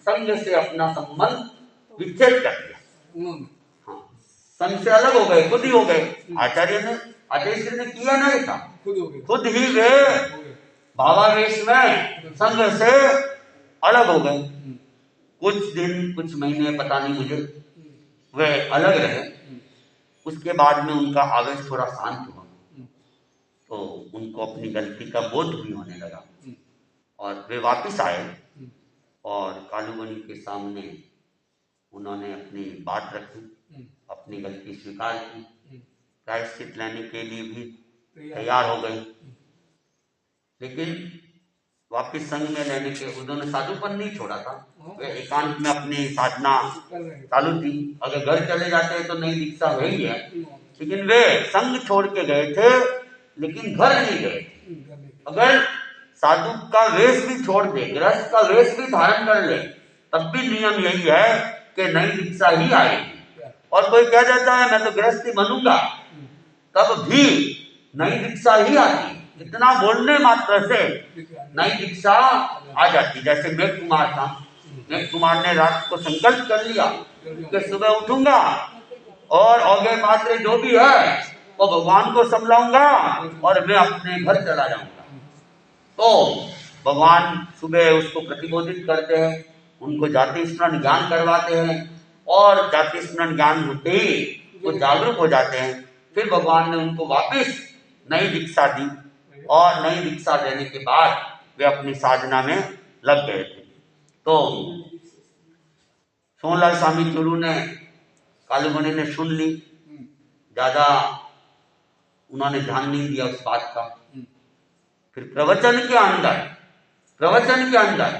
संघ से अपना संबंध विच्छेद कर दिया। हाँ, संघ से अलग हो गए, खुद ही हो गए। आचार्य ने किया नहीं था, खुद ही वे भावावेश में संघ से अलग हो गए। कुछ दिन, कुछ महीने, पता नहीं मुझे, वे अलग रहे। उसके बाद में उनका आवेश थोड़ा शांत हुआ तो उनको अपनी गलती का बोध भी होने लगा और वे वापस आए और कालूगणी के सामने उन्होंने अपनी बात रखी, अपनी गलती स्वीकार की, प्रायश्चित लेने के लिए भी तैयार हो गए। लेकिन वापिस संघ में लेने के उन्होंने साधुपन नहीं छोड़ा था, वे एकांत में अपनी साधना चालू थी। अगर घर चले जाते तो नई दीक्षा वही है, लेकिन वे संघ छोड़ के गए थे लेकिन घर नहीं गए। अगर साधु का वेश भी छोड़ दे, गृहस्थ का वेश भी धारण कर ले, तब भी नियम यही है कि नई दीक्षा ही आएगी। और कोई कह देता है मैं तो गृहस्थी बनूंगा, तब भी नई दीक्षा ही आती। इतना बोलने मात्र से नई दीक्षा आ जाती। जैसे मेघ कुमार था, मेघ कुमार ने रात को संकल्प कर लिया कि सुबह उठूंगा और आगे मात्र जो भी है वो भगवान को समलाऊंगा और मैं अपने घर चला जाऊंगा। तो भगवान सुबह उसको प्रतिबोधित करते हैं, उनको जाति स्मरण ज्ञान करवाते हैं और जाति स्मरण ज्ञान होते ही वो जागरूक हो जाते हैं। फिर भगवान ने उनको वापस नई दीक्षा दी और नई दीक्षा देने के बाद वे अपनी साधना में लग गए थे। तो सोनलाल स्वामी चूरू ने, कालूगणी ने सुन ली, ज्यादा उन्होंने ध्यान नहीं दिया उस बात का। फिर प्रवचन के अंदर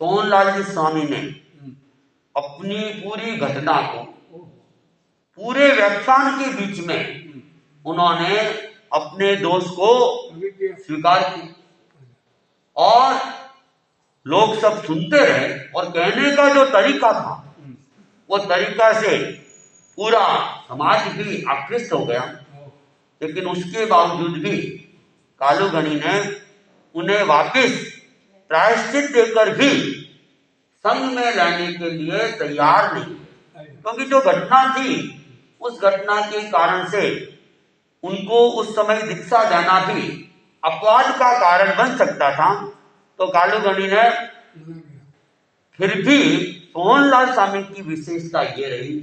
सोनलाल जी स्वामी ने अपनी पूरी घटना को पूरे व्याख्यान के बीच में उन्होंने अपने दोष को स्वीकार किया और लोग सब सुनते रहे। और कहने का जो तरीका था वो तरीका से पूरा समाज भी आकृष्ट हो गया। लेकिन उसके बावजूद भी कालूगणी ने उन्हें वापस प्रायश्चित देकर भी संघ में लाने के लिए तैयार नहीं, क्योंकि जो घटना थी उस घटना के कारण से उनको उस समय दीक्षा देना भी अपवाद का कारण बन सकता था। तो कालूगणी ने फिर भी, सोनलाल स्वामी की विशेषता ये रही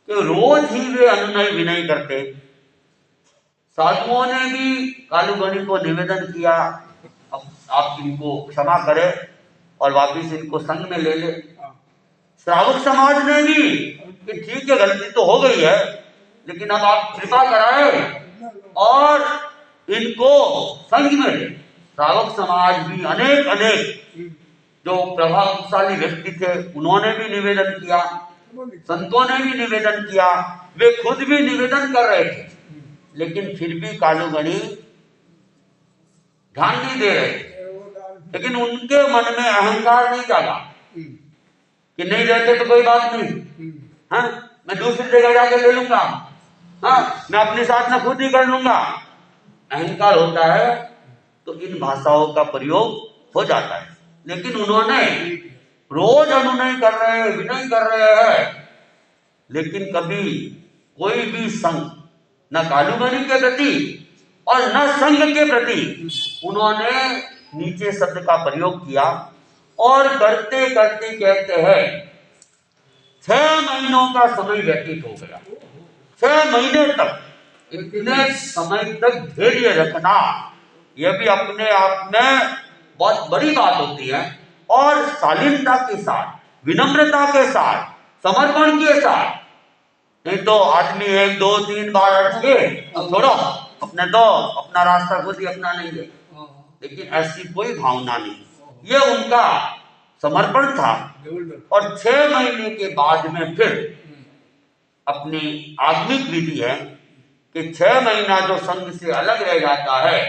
कि रोज ही वे अनुनय विनय करते। साधुओं ने भी कालूगणी को निवेदन किया, अब आप इनको क्षमा करें और वापिस इनको संघ में ले ले। श्रावक समाज ने भी कि ठीक है गलती तो हो गई है, लेकिन अब आप कृपा कराएं और इनको संघ में ले। श्रावक समाज भी अनेक जो प्रभावशाली व्यक्ति थे उन्होंने भी निवेदन किया, संतों ने भी निवेदन किया, वे खुद भी निवेदन कर रहे थे, लेकिन फिर भी कालूगणी ध्यान नहीं दे रहे थे। लेकिन उनके मन में अहंकार नहीं जागा कि नहीं रहते तो कोई बात नहीं, हाँ मैं दूसरी जगह जाके ले लूंगा, हाँ मैं अपनी साधना खुद ही कर लूंगा। अहंकार होता है तो इन भाषाओं का प्रयोग हो जाता है। लेकिन उन्होंने रोज अनुनय कर रहे हैं, विनय कर रहे हैं, लेकिन कभी कोई भी संघ न कालूगणी के प्रति और न संघ के प्रति उन्होंने नीचे शब्द का प्रयोग किया। और करते करते कहते हैं 6 महीनों का समय व्यतीत हो गया। 6 महीने तक, इतने समय तक धैर्य रखना यह भी अपने आप में बहुत बड़ी बात होती है। और शालीनता के साथ, विनम्रता के साथ, समर्पण के साथ। नहीं तो आदमी 1 2 3 बार अटक के अब छोड़ो, अपने तो अपना रास्ता खुद ही अपना लेंगे, लेकिन ऐसी कोई भावना नहीं। ये उनका समर्पण था। और 6 महीने के बाद में फिर अपनी आगमिक विधि है कि 6 महीना जो संघ से अलग रह जाता है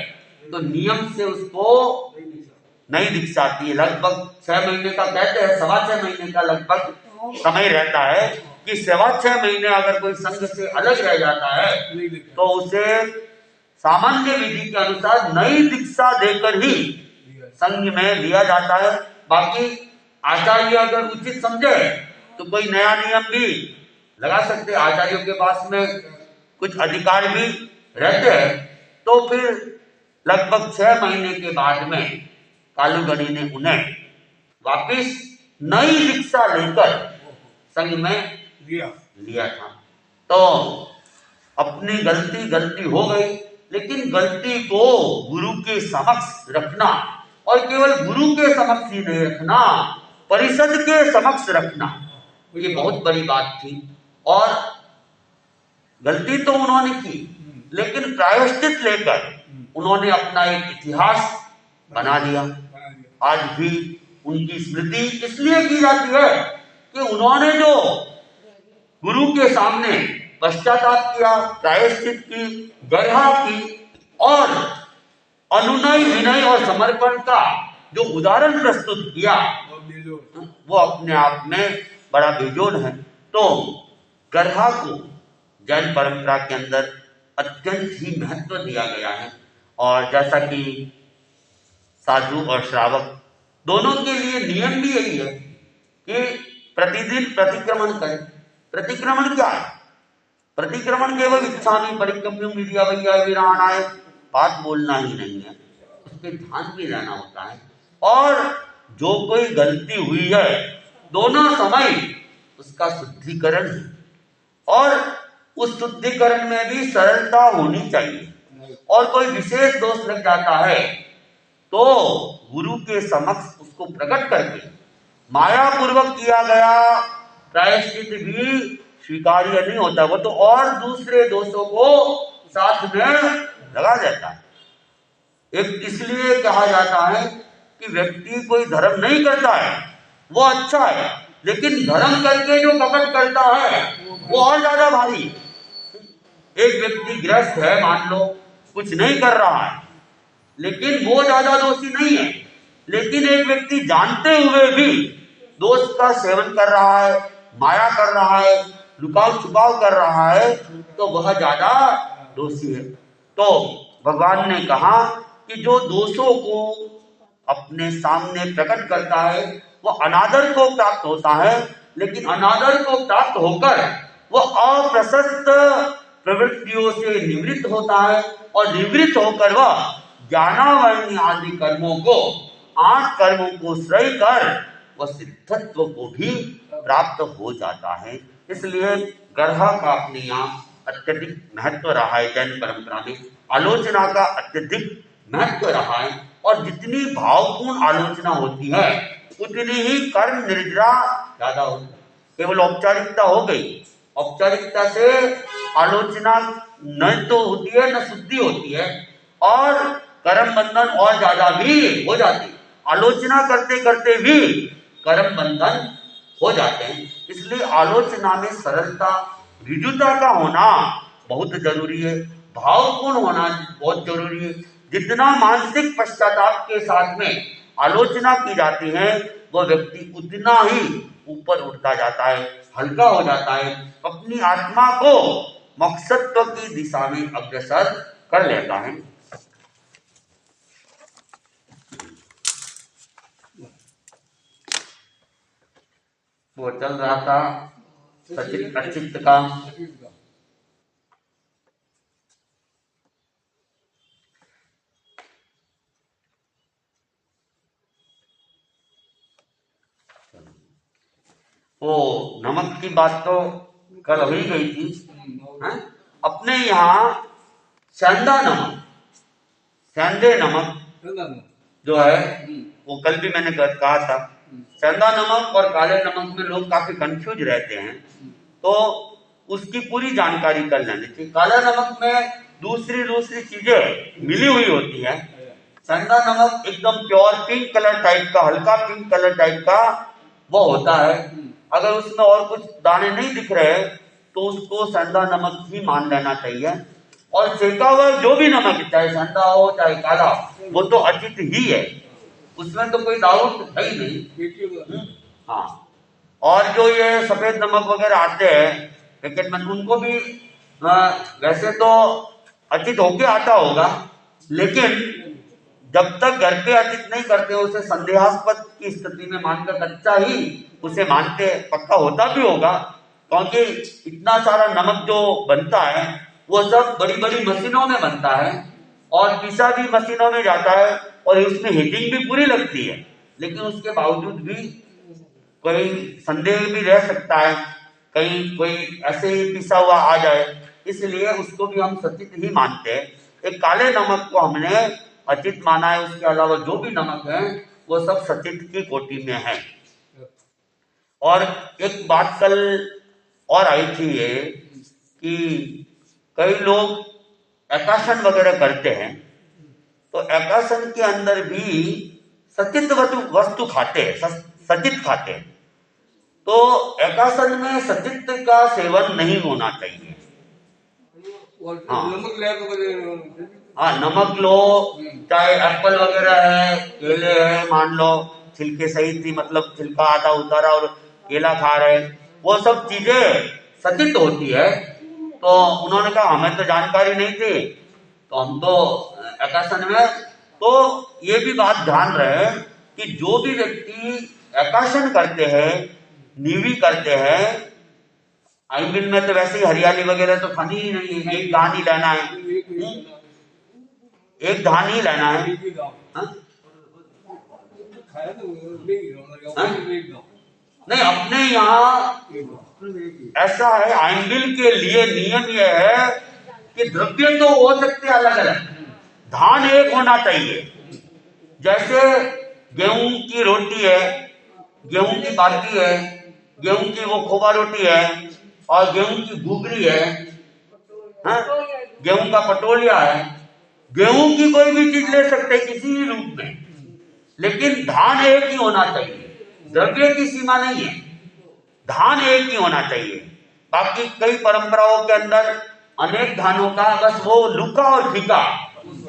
तो नियम से उसको नहीं दीक्षाती है। लगभग 6 महीने का कहते हैं, 6.25 महीने का लगभग समय रहता है कि 6.25 महीने अगर कोई संघ से अलग रह जाता है तो उसे सामान्य विधि के अनुसार नई दीक्षा देकर ही संघ में लिया जाता है। बाकी आचार्य अगर उचित समझे तो कोई नया नियम भी लगा सकते हैं। आचार्यों के पास में कुछ अधिकार भी रहते हैं। तो फिर लगभग 6 महीने के बाद में कालूगणी ने उन्हें वापिस नई दीक्षा लेकर संघ में लिया था। तो अपनी गलती हो गई, लेकिन गलती को गुरु के समक्ष रखना, और केवल गुरु के समक्ष ही नहीं रखना, परिषद के समक्ष रखना, ये बहुत बड़ी बात थी। और गलती तो उन्होंने की, लेकिन प्रायश्चित लेकर उन्होंने अपना एक इतिहास बना लिया। आज भी उनकी स्मृति इसलिए की जाती है कि उन्होंने जो गुरु के सामने पश्चाताप किया, प्रायश्चित की, गर्हा की और अनुनय, विनय और समर्पण का जो उदाहरण प्रस्तुत किया वो अपने आप में बड़ा बेजोड़ है। तो गर्हा को जैन परंपरा के अंदर अत्यंत ही महत्व दिया गया है। और जैसा कि साधु और श्रावक दोनों के लिए नियम भी यही है कि प्रतिदिन प्रतिक्रमण करें। प्रतिक्रमण क्या है? प्रतिक्रमण केवल इच्छामि परिक्रम्यम विद्यावैया विराणाय, बात बोलना ही नहीं है, उसके ध्यान भी रहना होता है। और जो कोई गलती हुई है दोनों समय उसका शुद्धिकरण है, और उस शुद्धिकरण में भी सरलता होनी चाहिए। और कोई विशेष दोष लग जाता है तो गुरु के समक्ष उसको प्रकट करके माया पूर्वक किया गया प्रायश्चित भी स्वीकार्य नहीं होता, वो तो और दूसरे दोषों को साथ में लगा देता है। एक इसलिए कहा जाता है कि व्यक्ति कोई धर्म नहीं करता है वो अच्छा है, लेकिन धर्म करके जो कपट करता है वो और ज्यादा भारी। एक व्यक्ति गृहस्थ है, मान लो कुछ नहीं कर रहा है, लेकिन वो ज्यादा दोषी नहीं है। लेकिन एक व्यक्ति जानते हुए भी दोष का सेवन कर रहा है, माया कर रहा है, लुकाव छुपाव कर रहा है, तो वह ज्यादा दोषी है। तो भगवान ने कहा कि जो दोषों को अपने सामने प्रकट करता है वो अनादर को प्राप्त होता है, लेकिन अनादर को प्राप्त होकर वो अप्रशस्त प्रवृत्तियों से निवृत्त होता है, और निवृत्त होकर वह ज्ञानावरणी आदि कर्मों को, 8 कर्मों को श्रय कर वह सिद्धत्व को भी प्राप्त हो जाता है। इसलिए गर्हा का अपने यहाँ अत्यधिक महत्व रहा है। जैन परंपरा में आलोचना का अत्यधिक महत्व रहा है। और जितनी भावपूर्ण आलोचना होती है उतनी ही कर्म निर्जरा ज्यादा होती है। केवल औपचारिकता हो गई, औपचारिकता से आलोचना न तो होती है न शुद्धि होती है, और कर्म बंधन और ज्यादा भी हो जाती है। आलोचना करते करते भी कर्म बंधन हो जाते हैं। इसलिए आलोचना में सरलता, ऋजुता का होना बहुत जरूरी है, भावपूर्ण होना बहुत जरूरी है। जितना मानसिक पश्चाताप के साथ में आलोचना की जाती है वो व्यक्ति उतना ही ऊपर उठता जाता है, हल्का हो जाता है, अपनी आत्मा को मकसद की दिशा में अग्रसर कर लेता है। वो चल रहा था सचित अचित का। वो नमक की बात तो कल हो ही गई थी, है? अपने यहाँ सेंधा नमक, सेंधे नमक जो है वो कल भी मैंने कहा था, सेंधा नमक और काले नमक में लोग काफी कंफ्यूज रहते हैं, तो उसकी पूरी जानकारी कर लेनी चाहिए। काला नमक में दूसरी चीजें मिली हुई होती है, सेंधा नमक एकदम प्योर पिंक कलर टाइप का, हल्का पिंक कलर टाइप का वो होता है। अगर उसमें और कुछ दाने नहीं दिख रहे तो उसको सेंधा नमक ही मान लेना चाहिए। और सेका हुआ जो भी नमक, चाहे सेंधा हो चाहे काला, वो तो अचित ही है, उसमें तो कोई डाउट है ही नहीं। हाँ, और जो ये सफेद नमक वगैरह आते हैं पैकेट में, उनको भी वैसे तो अचित होके आता होगा, लेकिन जब तक घर पे अचित नहीं करते उसे संदेहास्पद की स्थिति में मानकर कच्चा ही उसे मानते, पक्का होता भी होगा, क्योंकि इतना सारा नमक जो बनता है वो सब बड़ी बड़ी मशीनों में बनता है और पिसा भी मशीनों में जाता है और उसमें हीटिंग भी पूरी लगती है, लेकिन उसके बावजूद भी कोई संदेह भी रह सकता है, कहीं कोई ऐसे ही पिसा हुआ आ जाए, इसलिए उसको भी हम सचित ही मानते हैं। एक काले नमक को हमने अचित माना है, उसके अलावा जो भी नमक है वो सब सचित की कोटि में है। और एक बात कल और आई थी ये कि कई लोग एकासन वगैरह करते हैं, तो एकासन के अंदर भी सचित वस्तु खाते हैं, सचित खाते हैं, तो एकासन में सचित का सेवन नहीं होना चाहिए। हाँ, नमक लो, चाहे एप्पल वगैरह है, केले है, मान लो छिलके सहित ही, मतलब छिलका आधा उतारा और केला खा रहे, वो सब चीजें सचित होती है। तो उन्होंने कहा हमें तो जानकारी नहीं थी, तो हम तो एकासन में, तो ये भी बात ध्यान रहे कि जो भी व्यक्ति एकासन करते हैं, नीवी करते हैं, आइंबिल में तो वैसे ही हरियाली वगैरह तो खानी ही नहीं है, एक धान ही लेना है, एक धान ही लेना है। नहीं, अपने यहाँ ऐसा है, आइंबिल के लिए नियम यह है कि द्रव्य तो हो सकते अलग अलग, धान एक होना चाहिए। जैसे गेहूं की रोटी है, गेहूं की बाटी है, गेहूं की वो खोवा रोटी है, और गेहूं की घुघरी है, गेहूं का पटोलिया है। गेहूं की कोई भी चीज ले सकते किसी भी रूप में, लेकिन धान एक ही होना चाहिए, द्रव्य की सीमा नहीं है, धान एक ही होना चाहिए। बाकी कई परंपराओं के अंदर अनेक धानों का, बस वो लुका और फीका,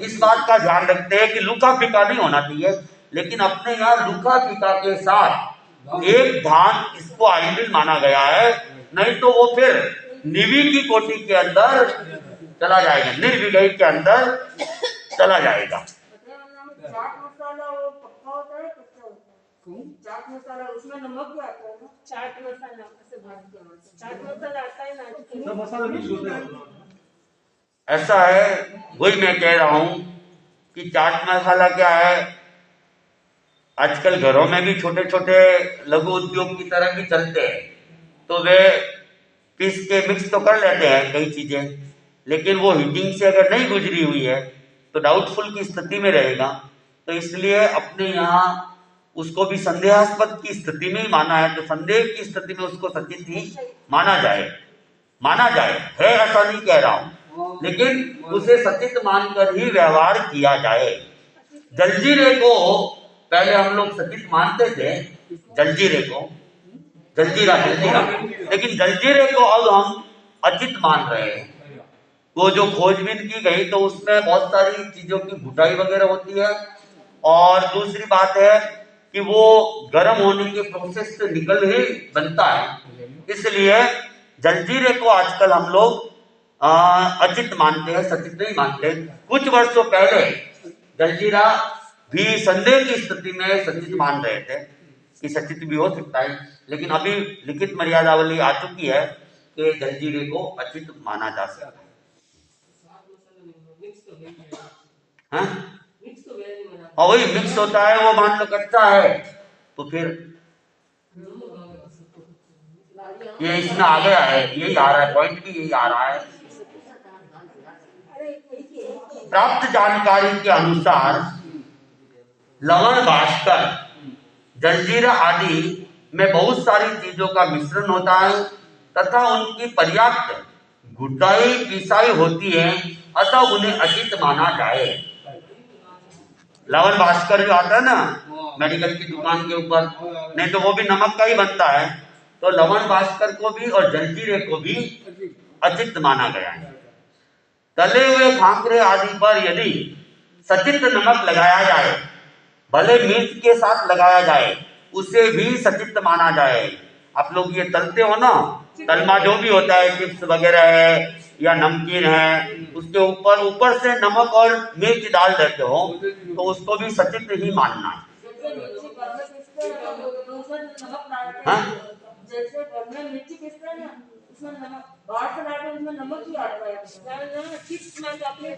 इस बात का ध्यान रखते हैं कि लुका फीका नहीं होना चाहिए, लेकिन अपने यहाँ लुका फीका के साथ एक धान, इसको आइंबिल माना गया है, नहीं तो वो फिर निवी की कोटि के अंदर चला जाएगा, निर्विघई के अंदर चला जाएगा। चाट मसाला वो पक्का होता है, कच्चा होता है? चाट मसाला उसमें नमक भी आता है ना? चाट मसाला चाट मसाला आता है ना, मसाला मिक्स होता है। ऐसा है, वही मैं कह रहा हूं कि चाट मसाला क्या है, आजकल घरों में भी छोटे छोटे लघु उद्योग की तरह भी चलते हैं, तो वे पीस के मिक्स तो कर लेते हैं कई चीजें, लेकिन वो हीटिंग से अगर नहीं गुजरी हुई है तो डाउटफुल की स्थिति में रहेगा। तो इसलिए अपने यहाँ उसको भी संदेहास्पद की स्थिति में ही माना है, तो संदेह की स्थिति में उसको सचित ही माना जाए है, ऐसा नहीं कह रहा हूं, लेकिन उसे सचित मानकर ही व्यवहार किया जाए। जलजीरे को पहले हम लोग सचित मानते थे, जलजीरा, लेकिन जलजीरे को अब हम अचित मान रहे हैं। वो जो खोजबीन की गई तो उसमें बहुत सारी चीजों की घुटाई वगैरह होती है, और दूसरी बात है कि वो गर्म होने के प्रोसेस से निकल ही बनता है, इसलिए जलजीरे को आजकल हम लोग अचित मानते हैं, सचित नहीं मानते। कुछ वर्षों पहले जलजीरा भी संदेह की स्थिति में सचित मान रहे थे कि सचित भी हो सकता है, लेकिन अभी लिखित मर्यादावली आ चुकी है कि जलजीरे को अचित माना जा सकता है। हाँ, वही मिक्स होता है, वो मान लो कच्चा है तो फिर ये इसमें आ गया है, यही आ रहा है, पॉइंट भी यही आ रहा है। प्राप्त जानकारी के अनुसार लवण भास्कर जलजीरा आदि में बहुत सारी चीजों का मिश्रण होता है तथा उनकी पर्याप्त घुटाई पिसाई होती है, अतः उन्हें अचित माना जाए। लवण भास्कर जो आता है ना मेडिकल की दुकान के ऊपर, नहीं तो वो भी नमक का ही बनता है, तो लवण भास्कर को भी और जलजीरे को भी अचित माना गया है। तले हुए खांकरे आदि पर यदि सचित नमक लगाया जाए, भले मिर्च के साथ लगाया जाए, उसे भी सचित माना जाए। आप लोग ये तलते हो ना, तलमा जो भी होता है, चिप्स वगैरह है या नमकीन है, उसके ऊपर से नमक और मिर्च डाल देते हो, तो उसको भी सचित ही मानना है। जैसे घर में मिर्ची पीसते हैं ना, उसमें नमक बाहर से लाते हैं, उसमें नमक ही आता है। चिप्स में अपने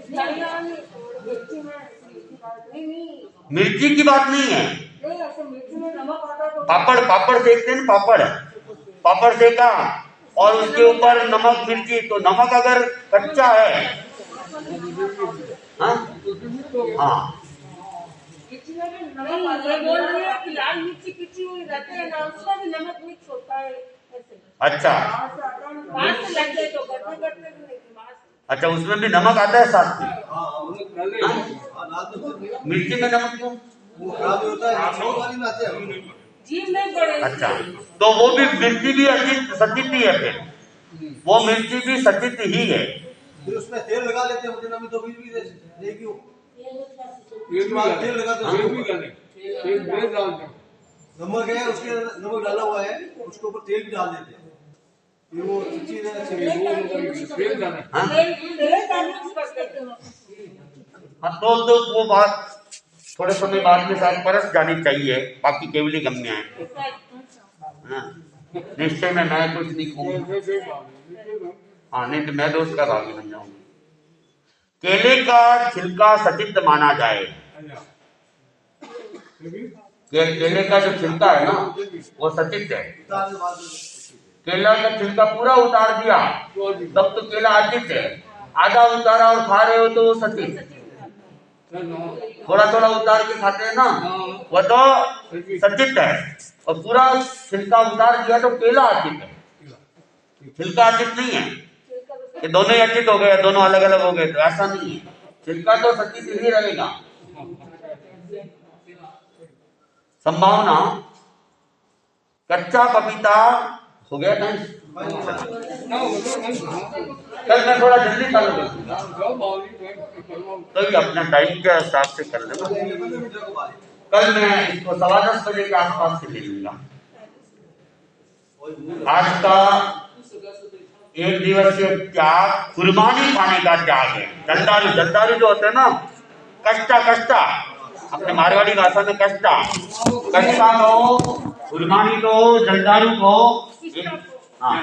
मिर्ची की बात नहीं है, नहीं ऐसे मिर्ची में नमक आता है तो पापड़ सेकते हैं, पापड़ सेका और उसके ऊपर नमक मिर्ची, तो नमक अगर कच्चा है, हाँ बोल रही है कि लाल मिर्ची पिची हुई रहती है ना, उसका भी नमक मिक्स होता है ऐसे। अच्छा, अच्छा, उसमें भी नमक आता है साथ में? मिर्ची में नमक क्यों? अच्छा, तो वो भी मिर्ची भी सचित ही है, फिर वो मिर्ची भी सचित ही है। फिर उसमें तेल लगा लेते हैं, मुझे तो भी क्यों तेल लगाते हैं, नमक है उसके नमक डाला हुआ है, उसके ऊपर तेल भी डाल देते हैं, फिर वो तो वो बात थोड़े समय बाद में शायद परस जानी चाहिए, बाकी केवली गम्य है ना, निश्चय में मैं कुछ नहीं कहूँगा। हाँ, नहीं तो मैं दोस्त का भागी बन जाऊंगा। केले का छिलका सचित माना जाए। केले का जो छिलका है ना, वो सचित है। केला का छिलका पूरा उतार दिया तब तो केला अचित है, आधा उतारा और खा रहे हो तो वो सचित। थोड़ा थोड़ा उतार के खाते हैं ना, वो तो सचित है, और पूरा छिलका उतार दिया तो केला अचित है, छिलका अचित नहीं है। ये दोनों ही अचित हो गए, दोनों अलग अलग हो गए, तो ऐसा नहीं है, छिलका तो सचित ही रहेगा। संभावना कच्चा पपीता हो गया था, कल मैं थोड़ा जल्दी चालू करूंगा, तो ये अपना टाइम के हिसाब से कर लेना। कल मैं इसको 10:15 बजे के आसपास से ले लूंगा। आज का एक दिवसीय त्याग कुर्बानी खाने का त्याग है। जलदारू जो होते हैं ना, कष्टा अपने मारवाड़ी भाषा में कष्टा कहो, कुर्बानी कहो, जलदारू कहो, हाँ